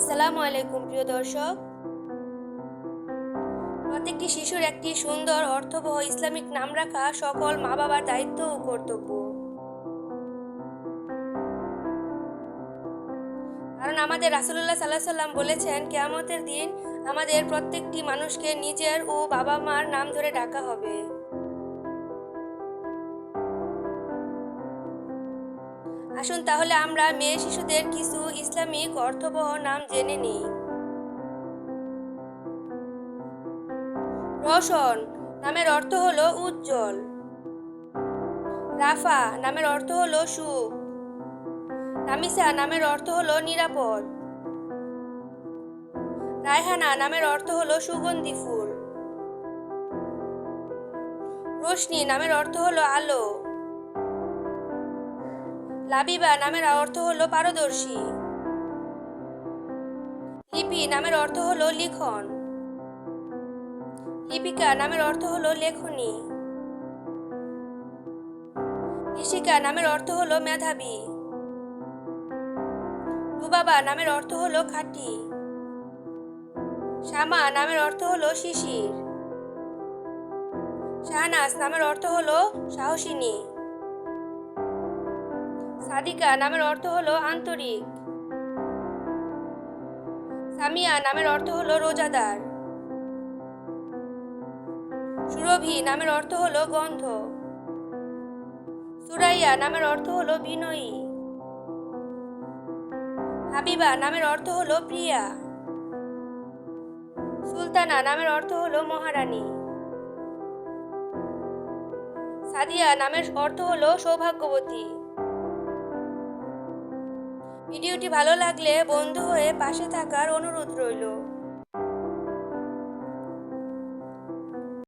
আসসালামু আলাইকুম প্রিয় দর্শক। প্রত্যেকটি শিশুর একটি সুন্দর অর্থবহ ইসলামিক নাম রাখা সকল মা বাবার দায়িত্ব ও কর্তব্য। কারণ আমাদের রাসূলুল্লাহ সাল্লাল্লাহু আলাইহি সাল্লাম বলেছেন, কিয়ামতের দিন আমাদের প্রত্যেকটি মানুষকে নিজের ও বাবা মার নাম ধরে ডাকা হবে। আসুন তাহলে আমরা মেয়ে শিশুদের কিছু ইসলামিক অর্থবহ নাম জেনে নিই। রোশন নামের অর্থ হলো উজ্জ্বল। রাফা নামের অর্থ হলো সুখ। নামিসা নামের অর্থ হলো নিরাপদ। রায়হানা নামের অর্থ হলো সুগন্ধি ফুল। রোশনি নামের অর্থ হলো আলো। লাবিবা নামের অর্থ হলো পারদর্শী। লিপি নামের অর্থ হলো লিখন। লিপিকা নামের অর্থ হলো লেখনী। ঋষিকা নামের অর্থ হলো মেধাবী। রুবাবা নামের অর্থ হলো খাঁটি। শামা নামের অর্থ হলো শিশির। শাহনাজ নামের অর্থ হলো সাহসিনী। সাদিকা নামের অর্থ হলো আন্তরিক। সামিয়া নামের অর্থ হলো রোজাদার। সুরভি নামের অর্থ হলো গন্ধ। সুরাইয়া নামের অর্থ হলো বিনয়ী। হাবিবা নামের অর্থ হলো প্রিয়া। সুলতানা নামের অর্থ হলো মহারানী। সাদিয়া নামের অর্থ হলো সৌভাগ্যবতী। ভিডিওটি ভালো লাগলে বন্ধু হয়ে পাশে থাকার অনুরোধ রইল।